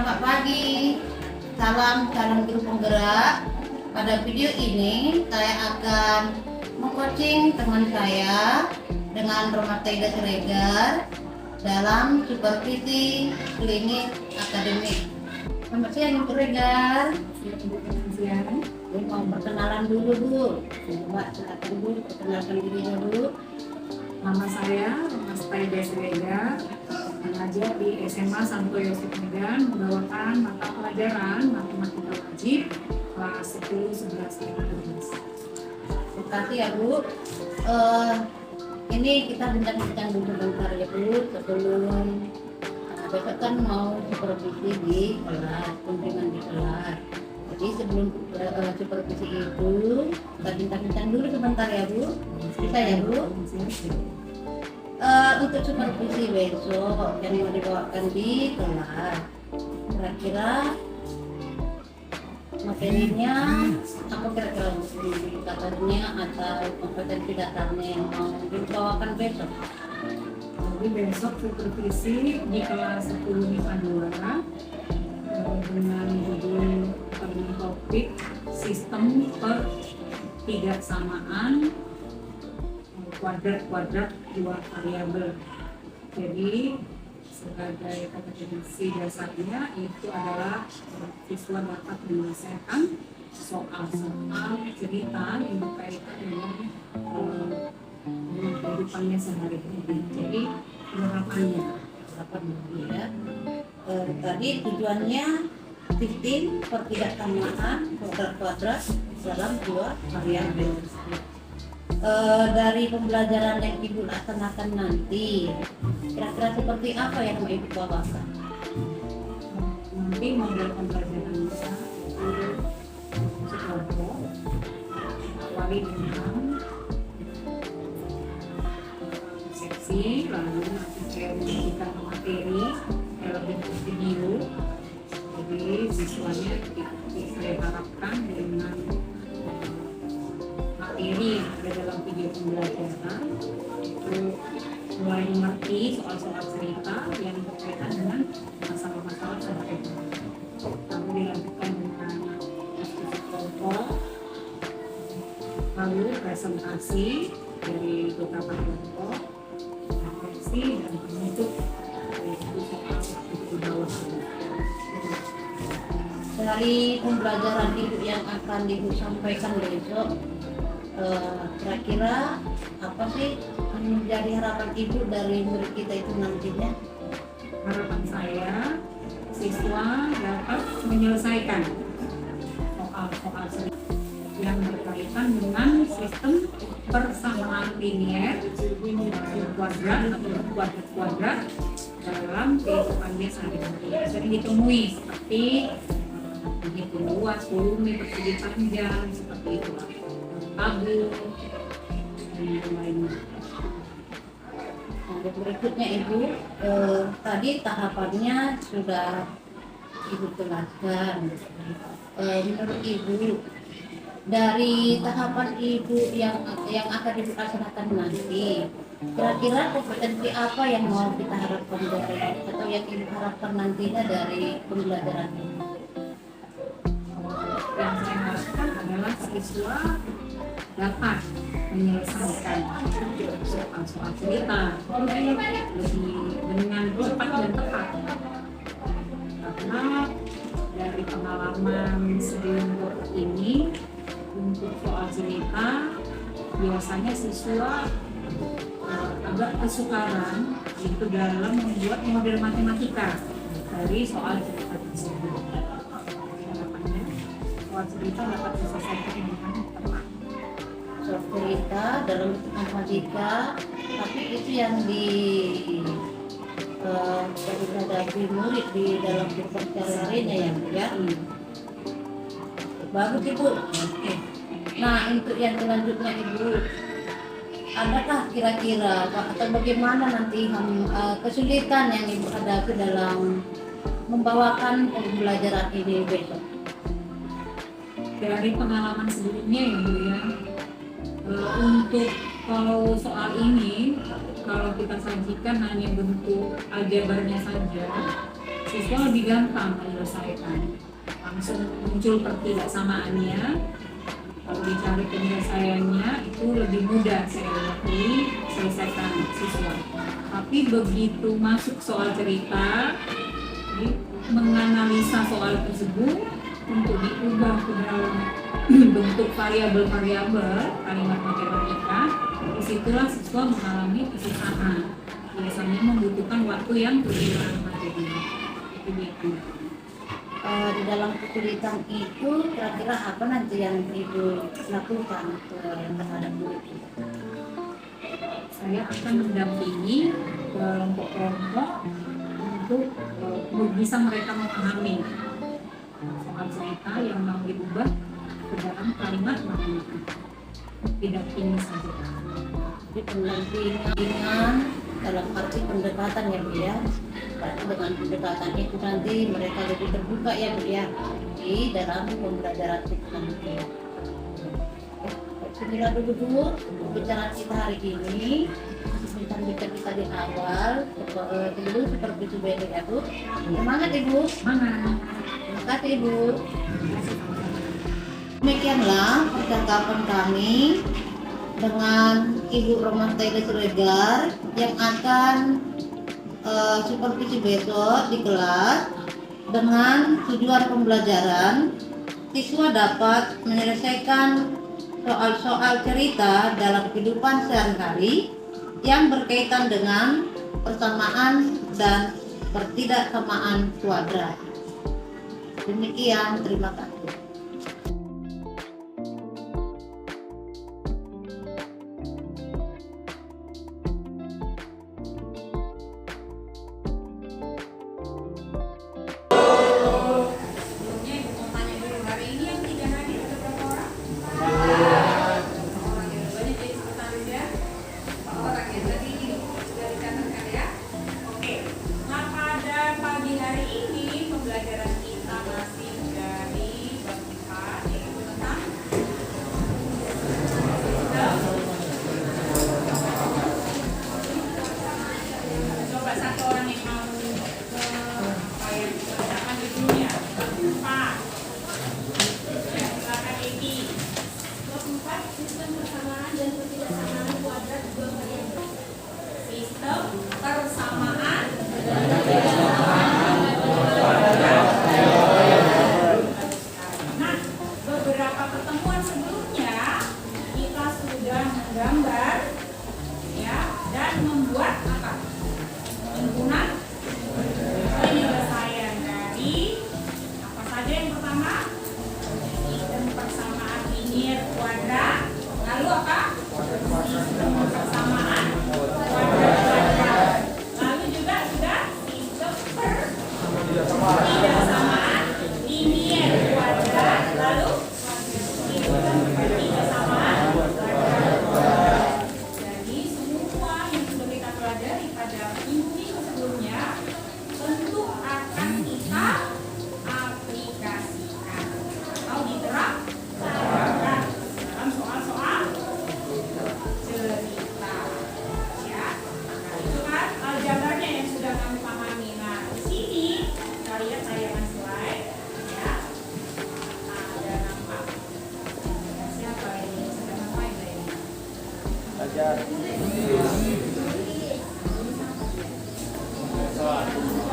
Selamat pagi, salam calon guru penggerak. Pada video ini saya akan mengcoaching teman saya dengan Romateda Siregar dalam supervisi klinik akademik. Selamat siang Ibu Regar. Mau perkenalan dulu Bu. Coba silakan Bu, perkenalkan dirinya dulu. Nama saya Romateda Siregar, mengajar di SMA Santo Yosef Medan, membawakan mata pelajaran matematika wajib kelas 10, 11, dan 12. Terima kasih ya Bu. Ini kita bincang-bincang dulu sebentar ya Bu, sebelum besok kan mau supervisi di kelas, kunjungan di kelas. Jadi sebelum supervisi itu kita bincang-bincang dulu sebentar ya Bu. Bisa ya Bu? Untuk supervisi besok yang mau dibawakan di kelas, kira-kira materinya apa kira-kira indikatornya atau kompetensi dasarnya yang mau dibawakan besok? Jadi besok supervisi di kelas 10 MIPA 2 dengan judul topik sistem per tiga samaan kuadrat dua variabel. Jadi sebagai kompetensi dasarnya itu adalah siswa dapat menyelesaikan soal-soal cerita yang berkaitan dengan kehidupannya sehari-hari. Jadi penerapannya Ya. Tadi tujuannya sistem pertidaksamaan kuadrat dalam dua variabel. Dari pembelajaran yang Ibu laksanakan nanti, kira-kira seperti apa yang mau Ibu bawakan? Nanti model pembelajaran kita itu sekelompok, awali dengan seksi, lalu nanti saya memberikan materi dalam bentuk video. Jadi siswanya saya harapkan dengan materi yang ada dalam video pembelajaran itu mulai mengerti soal-soal cerita yang berkaitan dengan masalah-masalah sehari-hari. Lalu dilanjutkan dengan diskusi kelompok, lalu presentasi dari beberapa kelompok, refleksi dan penutup dari soal di bawah. Dari pembelajaran Ibu yang akan Ibu sampaikan besok, kira-kira apa sih menjadi harapan Ibu dari murid kita itu nantinya? Harapan saya siswa dapat menyelesaikan soal-soal yang berkaitan dengan sistem persamaan linier kuadrat atau kuadrat dalam kehidupannya sehari-hari. Sering ditemui seperti menghitung luas, volume, persegi panjang, seperti itu, tabel dan yang lainnya. Nah, berikutnya Ibu, tadi tahapannya sudah Ibu jelaskan. Menurut Ibu, dari tahapan Ibu yang akan Ibu laksanakan nanti, kira-kira kompetensi apa yang mau kita harapkan dari atau yang Ibu harapkan nantinya dari pembelajaran ini? Yang saya harapkan adalah siswa dapat menyelesaikan soal-soal cerita dengan cepat dan tepat, karena dari pengalaman sebelum ini untuk soal cerita biasanya siswa agak kesukaran itu dalam membuat model matematika dari soal cerita tersebut. Harapannya soal cerita dapat diselesaikan dengan tepat. Soal cerita dalam bentuk matematika, tapi itu yang dihadapi murid di dalam kehidupan sehari-harinya ya. Bagus Ibu. Nah, untuk yang selanjutnya Ibu, adakah kira-kira atau bagaimana nanti kesulitan yang Ibu hadapi dalam membawakan pembelajaran ini besok? Dari pengalaman sebelumnya ya Bu ya, untuk kalau soal ini kalau kita sajikan hanya bentuk aljabarnya saja, siswa lebih gampang menyelesaikan, langsung muncul ketidaksamaannya. Kalau dicari penyelesaiannya itu lebih mudah saya selesaikan siswa. Tapi begitu masuk soal cerita, menganalisa soal tersebut untuk diubah ke dalam bentuk variabel-variabel kalimat matematika, disitulah siswa mengalami kesusahan. Biasanya membutuhkan waktu yang lebih lama. Jadi itu dia. Di dalam kesulitan itu kira-kira apa nanti yang Ibu lakukan terhadap murid itu? Saya akan mendampingi kelompok-kelompok untuk bisa mereka memahami soal cerita yang mau diubah ke dalam kalimat matematika. Tidak ini saja. Jadi pendampingan dalam arti pendekatan ya Bu ya. Berarti dengan pendekatan itu nanti mereka lebih terbuka ya Bu ya di dalam pembelajaran itu nanti. Inilah dulu pembicaraan kita hari ini. Bincang-bincang kita di awal dulu seperti itu ya Bu. Semangat Ibu. Semangat. Terima kasih Ibu. Demikianlah percakapan kami dengan Ibu Romantai Siregar yang akan supervisi besok di kelas. Dengan tujuan pembelajaran, siswa dapat menyelesaikan soal-soal cerita dalam kehidupan sehari-hari yang berkaitan dengan persamaan dan ketidaksamaan kuadrat. Demikian, terima kasih.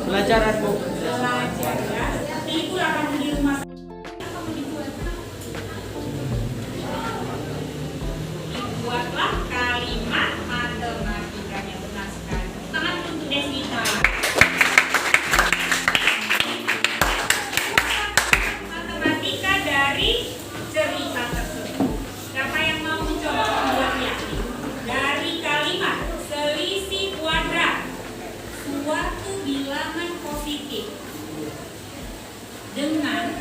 Pelajaran Bu. Buatlah kalimat matematikanya benar sekali. Tangan untuk Deswita. Matematika dari cerita tersebut. Siapa yang mau mencoba membuatnya? Dari kalimat selisih kuadrat suatu bilangan positif dengan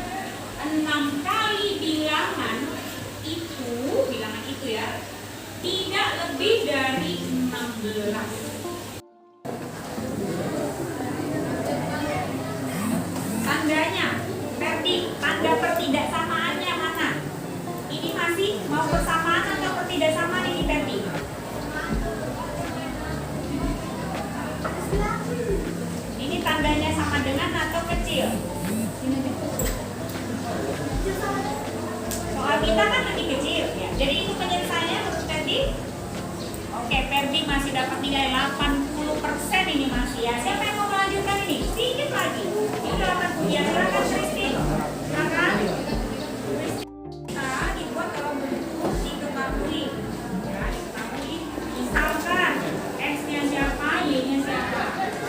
6 kali bilangan itu ya tidak lebih dari 16. Tandanya, tanda pertidaksamaannya mana? Ini masih mau persamaan atau pertidaksamaan ini Ferdi? Ini tandanya sama dengan atau kecil? Soal kita kan lebih kecil ya. Jadi itu penyelesaiannya menurut Ferdi. Oke, Ferdi masih dapat nilai 80% ini masih ya. Siapa yang mau melanjutkan ini? Sedikit lagi. Ini udah 80 ya. Silakan Christine. Silakan. Kita dibuat kalau bentuk diketahui. Ya, diketahui. Misalkan X-nya siapa, Y-nya siapa.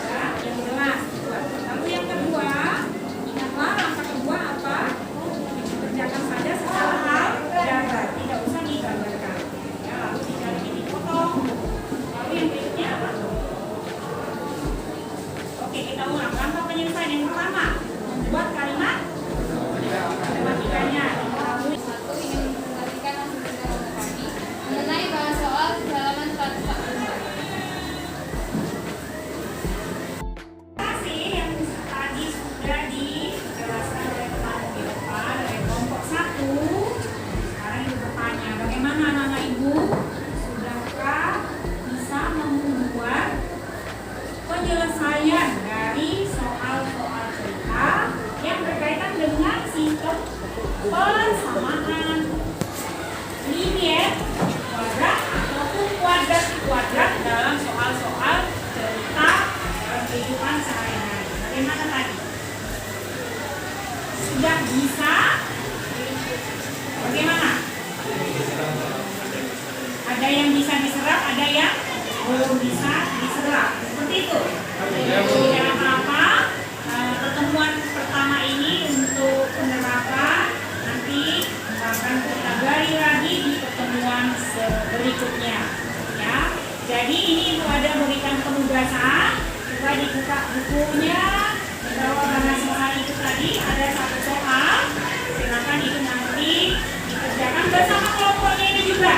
Ya, yang jelas. Lalu yang kedua, ingatlah langkah kedua apa? Kerjakan saja secara aljabar, tidak usah digambarkan. Ya, lalu tidak lagi dipotong. Lalu yang berikutnya apa? Oke, kita ulang. Langkah penyelesaian yang pertama, membuat kalimat matematikanya. Lalu Satu ingin mengalihkan langsung ke dalam kami mengenai bahas soal di halaman 144. kasih yang tadi sudah dijelaskan oleh teman di depan dari kelompok 1. Sekarang ibu bertanya, bagaimana anak-anak ibu? Sudahkah bisa membuat penyelesaian dari soal-soal cerita yang berkaitan dengan sistem persamaan linier, kuadrat ataupun kuadrat dalam soal-soal cerita kehidupan sehari-hari? Bagaimana tadi? Sudah bisa? Bagaimana? Ada yang bisa diserap, ada yang belum bisa diserap. Seperti itu. Tidak apa-apa. Pertemuan pertama ini untuk penerapan, nanti akan kita gali lagi di pertemuan berikutnya. Ya. Jadi ini Ibu ada berikan penugasan. Coba dibuka bukunya, bahwa bahas soal itu tadi ada satu soal. Silakan itu nanti dikerjakan bersama kelompoknya ini juga.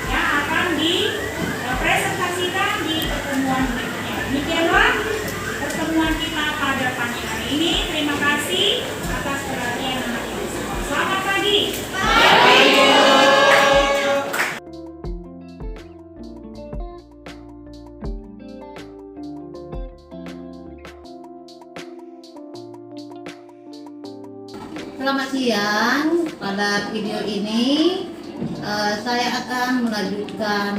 Ya, akan dipresentasikan di pertemuan berikutnya. Demikianlah pertemuan kita pada pagi hari ini. Terima kasih atas perhatian anak ibu semua. Selamat pagi. Selamat siang. Pada video ini saya akan melanjutkan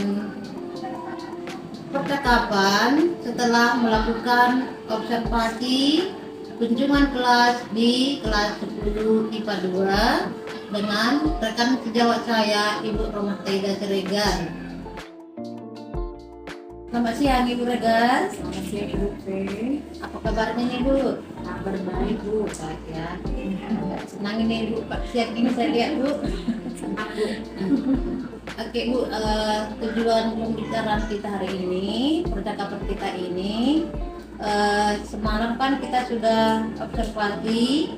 percakapan setelah melakukan observasi kunjungan kelas di kelas 10 IPA 2 dengan rekan sejawat saya Ibu Romateida Siregar. Selamat siang Ibu Regar. Selamat siang Ibu P. Apa kabarnya nih Bu? Kabar baik Bu. Baik ya. Senang ini Bu, Pak siang ini saya lihat Bu. Senang Bu. Oke Bu, tujuan pembicaraan kita hari ini, percakapan kita ini, semalam kan kita sudah observasi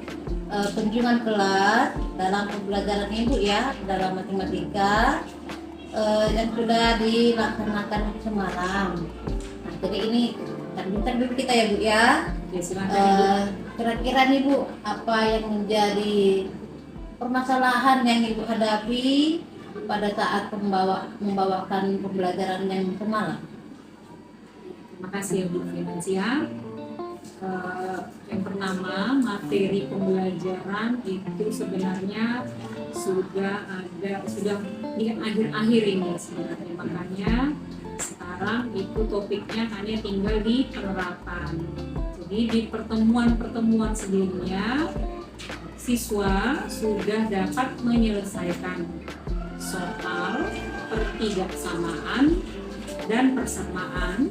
kunjungan kelas dalam pembelajaran Ibu ya, dalam matematika yang sudah dilaksanakan semalam. Nah, jadi ini bentar dulu kita ya Bu ya. Ya, silakan Ibu. Kira-kira nih Bu, apa yang menjadi permasalahan yang Ibu hadapi pada saat membawakan pembelajaran yang semalam? Terima kasih ya Bu Finansia. Yang pertama, materi pembelajaran itu sebenarnya sudah di akhir-akhir ini sebenarnya, makanya sekarang itu topiknya hanya tinggal di penerapan. Jadi di pertemuan sebelumnya siswa sudah dapat menyelesaikan soal pertidaksamaan dan persamaan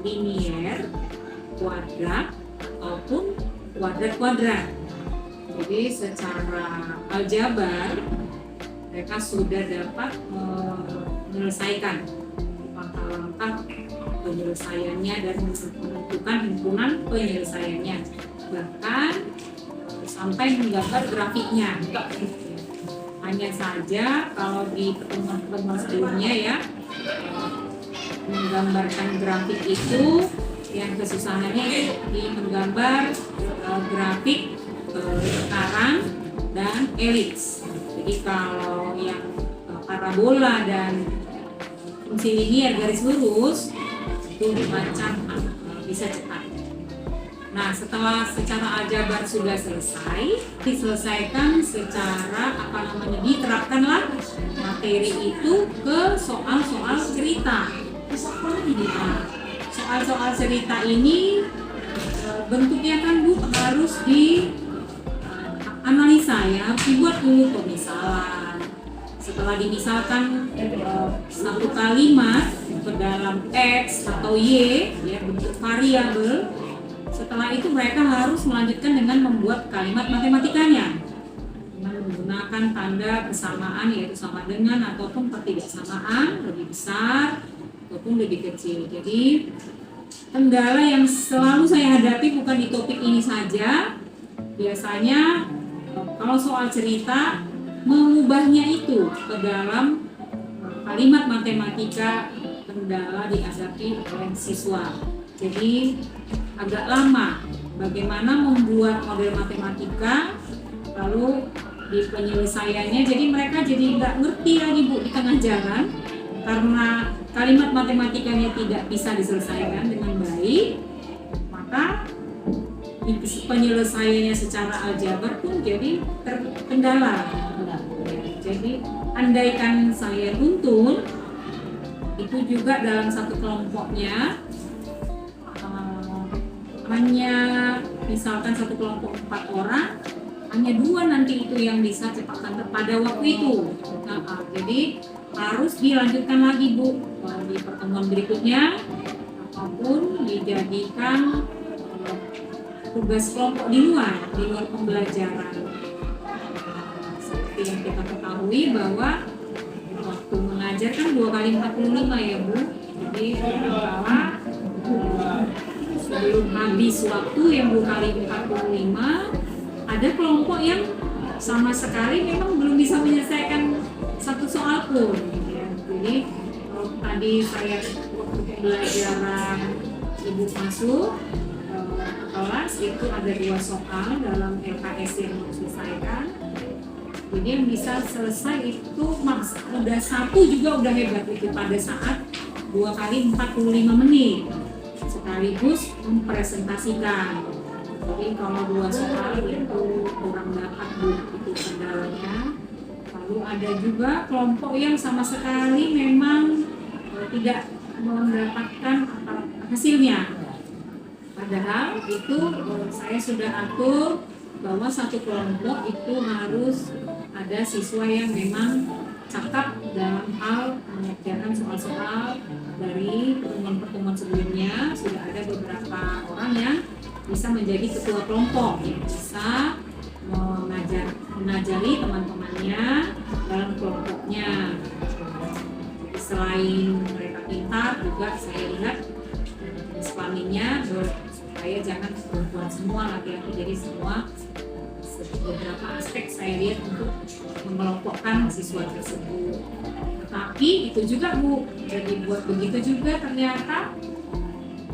linier, kuadrat ataupun kuadrat-kuadrat. Jadi secara aljabar mereka sudah dapat menyelesaikan langkah-langkah penyelesaiannya dan menentukan himpunan penyelesaiannya, bahkan sampai menggambar grafiknya. Hanya saja kalau di pertemuan sebelumnya ya, menggambarkan grafik itu yang kesusahannya di menggambar grafik lingkaran dan elips. Jadi kalau yang parabola dan fungsi linier garis lurus itu dibaca bisa cepat. Nah, setelah secara aljabar sudah selesai, diselesaikan secara diterapkanlah materi itu ke soal-soal cerita. Nah, soal-soal cerita ini bentuknya kan Bu harus dianalisa ya, harus dibuat dulu pemisalan. Setelah dimisalkan satu kalimat ke dalam X atau Y ya, bentuk variabel. Setelah itu mereka harus melanjutkan dengan membuat kalimat matematikanya dengan menggunakan tanda persamaan, yaitu sama dengan ataupun ketidaksamaan, lebih besar ataupun lebih kecil. Jadi kendala yang selalu saya hadapi bukan di topik ini saja, biasanya kalau soal cerita mengubahnya itu ke dalam kalimat matematika, kendala dihadapi oleh siswa. Jadi agak lama bagaimana membuat model matematika, lalu di penyelesaiannya jadi mereka jadi nggak ngerti lagi Bu di tengah jalan karena kalimat matematikanya tidak bisa diselesaikan dengan baik, maka penyelesaiannya secara aljabar pun jadi terkendala. Jadi andaikan saya tuntun itu juga dalam satu kelompoknya hanya misalkan satu kelompok 4 orang, hanya 2 nanti itu yang bisa cepat tangkap pada waktu itu. Jadi harus dilanjutkan lagi Bu di pertemuan berikutnya, ataupun dijadikan tugas kelompok di luar pembelajaran. Seperti yang kita ketahui bahwa waktu mengajar kan 2 kali 45 ya Bu. Jadi kalau sebelum habis waktu yang 2 kali 45, ada kelompok yang sama sekali memang belum bisa menyelesaikan satu soal pun. Jadi kalau tadi saya waktu pembelajaran Ibu masuk kelas itu ada 2 soal dalam LKS yang harus diselesaikan. Jadi yang bisa selesai itu udah 1 juga udah hebat itu pada saat 2 kali 45 menit. Sekaligus mempresentasikan. Jadi kalau 2 soal itu kurang dapat Bu itu kendalanya. Lalu ada juga kelompok yang sama sekali memang tidak mendapatkan hasilnya. Padahal itu saya sudah atur bahwa satu kelompok itu harus ada siswa yang memang cakap dalam hal mengerjakan soal-soal. Dari pertemuan-pertemuan sebelumnya sudah ada beberapa orang yang bisa menjadi ketua kelompok yang bisa mengajari teman-temannya dalam kelompoknya. Selain mereka pintar, juga saya lihat suaminya supaya jangan perempuan semua, laki-laki, jadi semua beberapa aspek saya lihat untuk mengelompokkan siswa tersebut. Tapi itu juga Bu, jadi buat begitu juga ternyata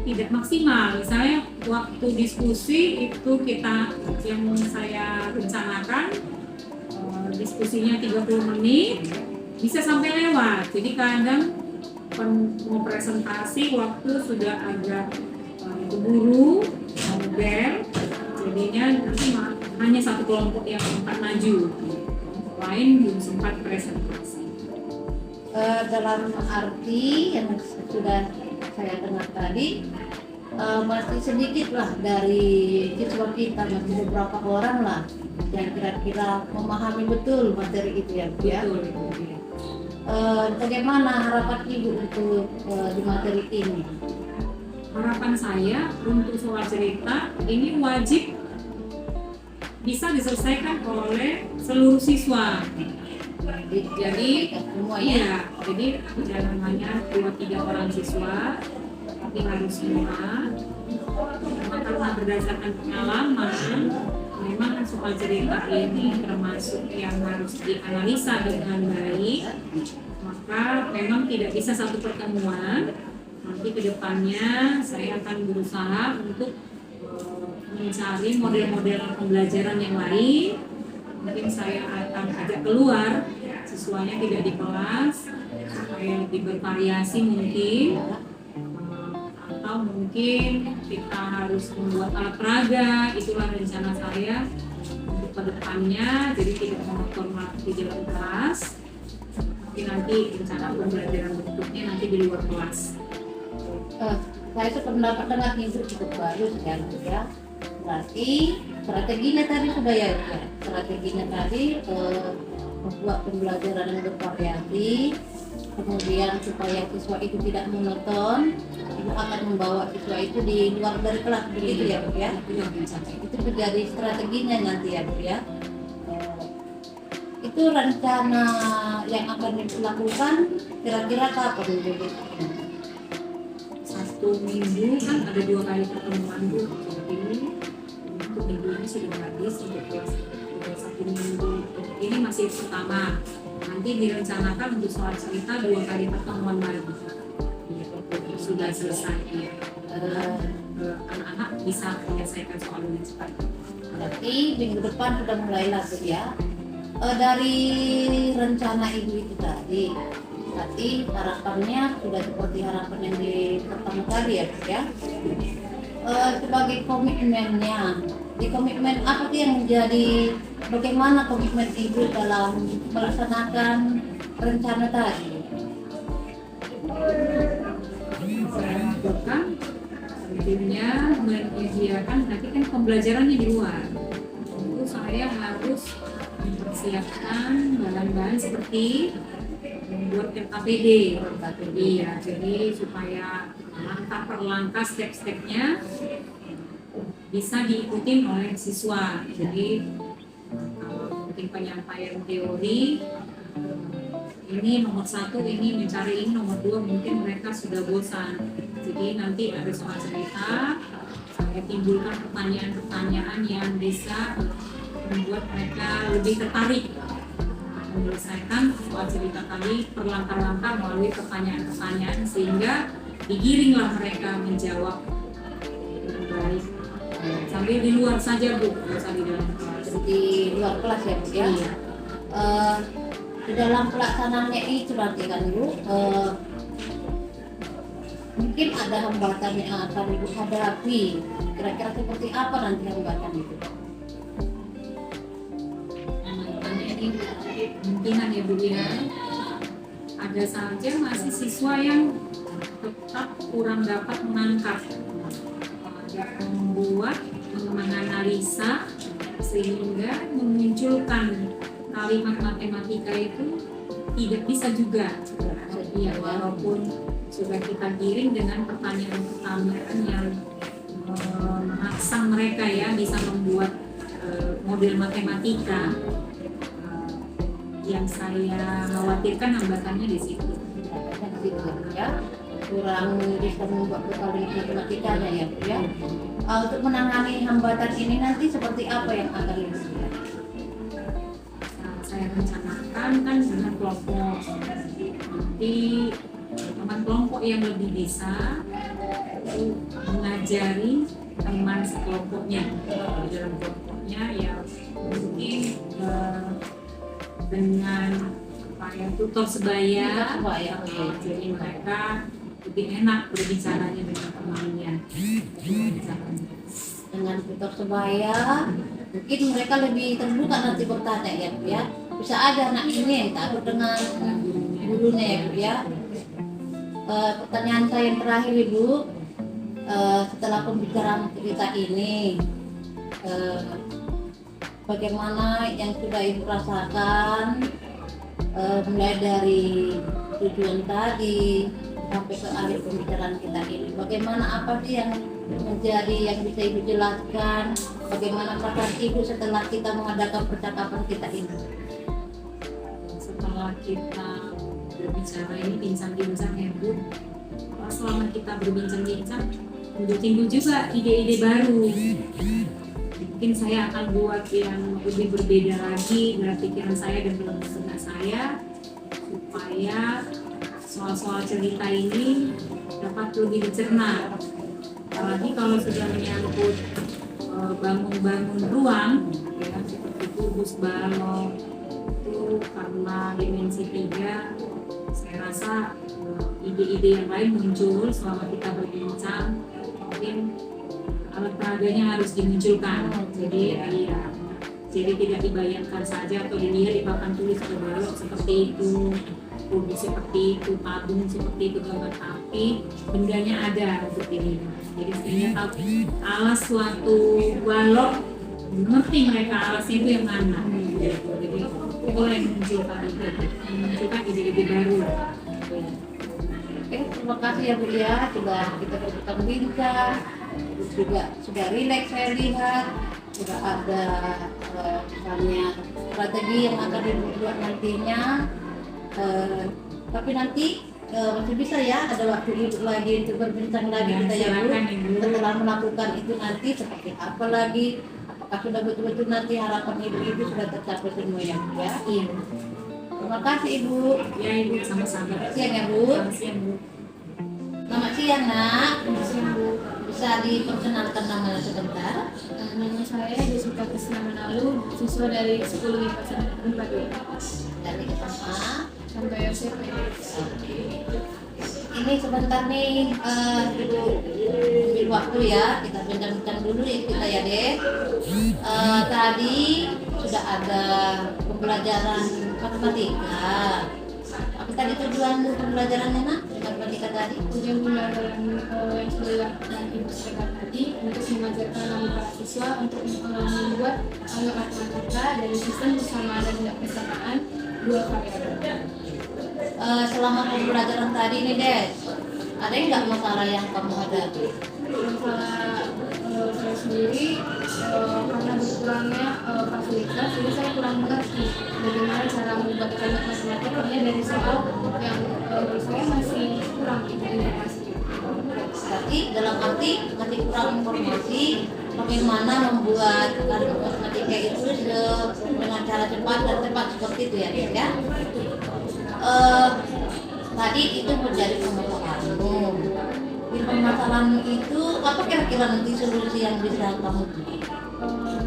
tidak maksimal. Misalnya waktu diskusi itu kita yang saya rencanakan diskusinya 30 menit bisa sampai lewat. Jadi kadang mau presentasi waktu sudah agak keburu bel, jadinya nanti hanya satu kelompok yang sempat maju, kelompok lain belum sempat presentasi. Dalam arti yang sudah saya dengar tadi, masih sedikit lah dari siswa kita, masih beberapa orang lah yang kira-kira memahami betul materi itu ya Bu ya. Betul. Bagaimana harapan Ibu untuk di materi ini? Harapan saya untuk soal cerita ini wajib bisa diselesaikan oleh seluruh siswa. Jadi semuanya. Jadi jangan hanya 2-3 orang siswa, tapi harus semua. Karena berdasarkan pengalaman, memang soal cerita ini termasuk yang harus dianalisa dengan baik. Maka memang tidak bisa satu pertemuan. Nanti kedepannya saya akan berusaha untuk mencari model-model pembelajaran yang lain. Mungkin saya akan ajak keluar siswanya tidak di kelas supaya lebih bervariasi mungkin, atau mungkin kita harus membuat alat peraga. Itulah rencana saya untuk kedepannya, jadi tidak monoton di dalam kelas, tapi nanti rencana pembelajaran bentuknya nanti di luar kelas. Saya sependapat dengan Ibu cukup bagus ya, Bu, ya. Berarti strateginya tadi sudah ya, Bu, ya. Strateginya tadi membuat pembelajaran yang bervariasi, kemudian supaya siswa itu tidak monoton, Ibu akan membawa siswa itu di luar dari kelas, begitu ya, Bu, ya. Itu menjadi strateginya nanti ya, Bu, ya. Itu rencana yang akan dilakukan kira-kira kapan, Bu? 1 minggu kan ada 2 kali pertemuan, Bu. Jadi untuk minggu ini sudah habis untuk kelas 1 minggu. Ini masih pertama. Nanti direncanakan untuk soal cerita 2 kali pertemuan lagi. Sudah selesai. Anak-anak bisa menyelesaikan soal ini cepat. Berarti minggu depan sudah mulai lagi ya. Dari rencana Ibu itu tadi, berarti harapannya sudah seperti harapan yang di pertama kali ya, Bu, ya. Sebagai komitmennya, di komitmen apa sih yang menjadi, bagaimana komitmen Ibu dalam melaksanakan rencana tadi? Saya lakukan tentunya menyediakan, nanti kan pembelajarannya di luar. Tentu saya harus mempersiapkan bahan-bahan seperti membuat RKPD. Iya, jadi supaya langkah per langkah step-stepnya bisa diikuti oleh siswa. Jadi mungkin penyampaian teori ini nomor 1, ini mencari ini nomor 2, mungkin mereka sudah bosan. Jadi nanti ada soal cerita, saya timbulkan pertanyaan-pertanyaan yang bisa membuat mereka lebih tertarik menyelesaikan soal cerita tadi perlangkah-langkah melalui pertanyaan-pertanyaan, sehingga digiringlah mereka menjawab dengan baik. Sambil di luar saja, Bu, nggak usah di dalam kelas. Di luar kelas ya, Bu, ya. Iya. Di dalam pelaksanaannya itu nanti kan, Bu, mungkin ada hambatan yang akan Ibu hadapi. Kira-kira seperti apa nanti hambatan itu? Ini kemungkinan ya, Bu, ya. Ada saja masih siswa yang tetap kurang dapat menangkap, membuat, menganalisa, sehingga memunculkan kalimat matematika itu tidak bisa juga. Ya, walaupun sudah kita giring dengan pertanyaan-pertanyaan yang merangsang mereka ya bisa membuat model matematika. Yang saya khawatirkan hambatannya di situ. Ya, kurang bisa membuat bekal matematikanya ya, Bu, ya. Untuk menangani hambatan ini nanti seperti apa yang akan dilakukan? Saya rencanakan kan dengan kelompok, nanti teman kelompok yang lebih bisa itu mengajari teman sekelompoknya dalam kelompoknya ya, mungkin dengan tutor sebaya, jadi mereka lebih enak berbicaranya dengan temannya. Dengan tutor sebaya, mungkin mereka lebih terbuka nanti bertanya ya, Bu, ya. Bisa aja anak ini yang takut dengan gurunya ya, Bu, ya. Pertanyaan saya yang terakhir, Ibu, setelah pembicaraan cerita ini, bagaimana yang sudah Ibu rasakan, mulai dari tujuan tadi sampai ke akhir pembicaraan kita ini? Bagaimana, apa sih yang menjadi yang bisa Ibu jelaskan? Bagaimana perasaan Ibu setelah kita mengadakan percakapan kita ini? Setelah kita berbicara ini bincang-bincang ya, Bu, selama kita berbincang-bincang timbul juga ide-ide baru. Mungkin saya akan buat yang lebih berbeda lagi dalam pikiran saya dan teman-teman saya, supaya soal-soal cerita ini dapat lebih dicerna. Apalagi kalau sudah menyangkut bangun-bangun ruang, ya, seperti kubus balok itu karena dimensi 3, Saya rasa ide-ide yang lain muncul selama kita berbincang. Mungkin alat peraganya harus dimunculkan. Jadi tidak dibayangkan saja atau dilihat di papan tulis atau balok seperti itu, bumi seperti itu, tabung seperti itu, gambar, tapi bendanya ada seperti ini. Jadi sehingga tahu alas suatu balok, mengerti mereka alasnya itu yang mana. Jadi boleh menunjukkan ide-ide baru. Oke, terima kasih ya Bu ya, kita berbincang bincang, terus juga sudah rileks saya lihat, sudah ada misalnya strategi yang akan dibuat nantinya. Tapi nanti masih bisa ya, ada waktu Ibu lagi untuk berbincang lagi kita ya Bu. Silakan, Ibu. Setelah melakukan itu nanti seperti apa lagi? Apakah sudah betul-betul nanti harapan Ibu sudah tercapai semua ya Bu ya? Iya. Terima kasih Ibu. Ya Ibu, sama-sama. Siang ya Bu. Selamat siang Bu. Selamat siang Nak. Siang, Bu. Bisa diperkenalkan namanya sebentar? Nama saya Jessica Krisna Menalu, siswa dari 10 IPA 1 Dari SMA. sampai Yosef. Ini sebentar nih Ibu ambil waktu ya, kita bincang-bincang dulu ya kita ya Dek. Tadi sudah ada pembelajaran matematika. Apa tadi tujuan pembelajarannya Nak? Matematika tadi? Tujuan pembelajaran yang sudah dilakukan Ibu Sekretari tadi untuk mengajarkan kami para siswa untuk membuat alat matematika dari sistem persamaan dan tidak persamaan dua variabel. Selama pembelajaran tadi nih Des, ada nggak masalah yang kamu hadapi? Masalah saya sendiri karena berkurangnya fasilitas, jadi saya kurang mengerti bagaimana cara membuat alat matematikanya dari soal yang menurut saya masih kurang informasi. Berarti dalam arti masih kurang informasi bagaimana membuat alat matematika itu dengan cara cepat dan tepat seperti itu ya Des ya. Tadi itu menjadi permasalahanmu. Di permasalahanmu itu apa kira-kira nanti solusi yang bisa kamu beri?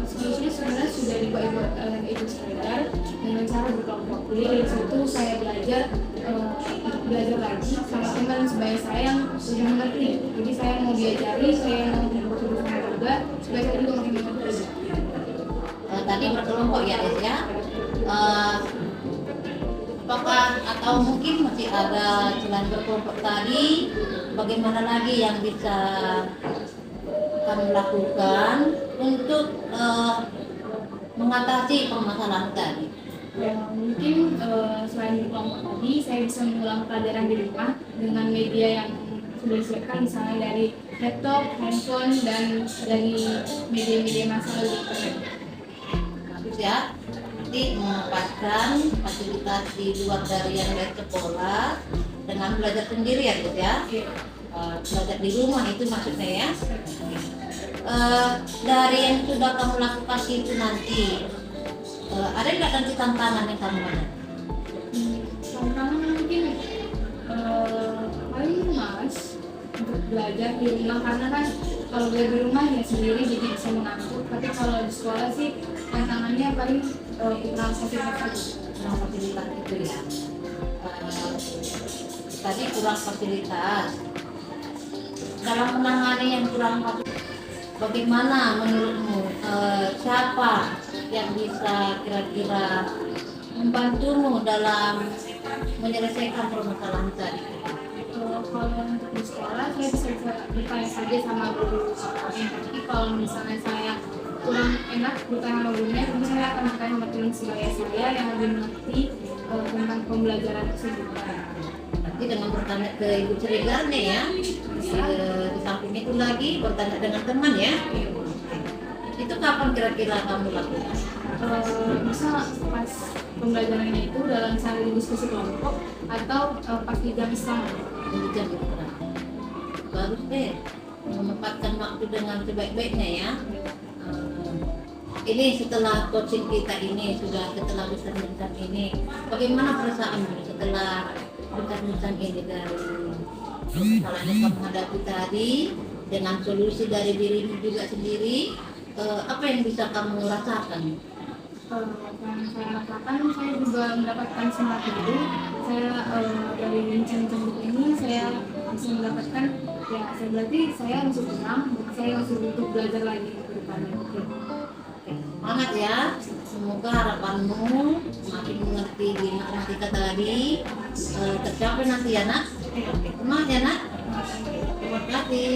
Solusinya sebenarnya sudah dibuat oleh Ibu Sekretari dengan cara berkelompok. Jadi dari situ saya belajar lagi sama teman sebaya saya yang sudah mengerti. Jadi saya mau diajari, saya mau berusaha juga supaya saya juga makin mengerti. Tadi berkelompok ya Des ya. Apakah atau mungkin masih ada selain berkelompok tadi, bagaimana lagi yang bisa kami lakukan untuk mengatasi permasalahan tadi? Ya, mungkin selain berkelompok tadi, saya bisa mengulang pelajaran di rumah dengan media yang sudah disiapkan, misalnya dari laptop, handphone, dan dari media-media massal di internet. Bagus ya. Nanti menempatkan fasilitas di luar dari yang dari sekolah dengan belajar sendiri ya Des ya. Belajar di rumah itu maksudnya ya. Dari yang sudah kamu lakukan itu nanti ada nggak nanti tantangan yang kamu ada? Tantangan mungkin paling malas untuk belajar di rumah, karena kan kalau belajar di rumah ya sendiri jadi bisa mengantuk, tapi kalau di sekolah sih tantangannya paling kurang fasilitas. Kurang fasilitas itu ya. Tadi kurang fasilitas. Dalam menangani yang kurang fasilitas, bagaimana menurutmu siapa yang bisa kira-kira membantumu dalam menyelesaikan permasalahan tadi? Kalau untuk di sekolah saya bisa bertanya saja sama guru, tapi kalau misalnya saya kurang enak bertanya sama gurunya, tentu saya akan bertanya sama teman sebaya saya yang lebih mengerti tentang pembelajaran tersebut. Nanti dengan bertanya ke ibu cerigarnya ya, di samping itu lagi bertanya dengan teman ya. Itu kapan kira-kira kamu lakukan? Bisa pas pembelajarannya itu dalam sehari diskusi kelompok atau pas di jam istirahat. Di jam istirahat. Bagus deh, menempatkan waktu dengan sebaik-baiknya ya. Ini setelah coaching kita ini setelah bincang-bincang ini, bagaimana perasaanmu setelah bincang-bincang ini dari masalah yang kamu hadapi tadi dengan solusi dari dirimu juga sendiri, apa yang bisa kamu rasakan? yang saya rasakan, saya juga mendapatkan semangat baru. Saya dari bincang-bincang buku ini saya bisa mendapatkan ya saya berarti saya masih kurang, saya masih butuh belajar lagi ke depannya. Semangat ya, semoga harapanmu makin mengerti di matematika tadi tercapai nanti ya nak. Semangat ya nak. Terima kasih.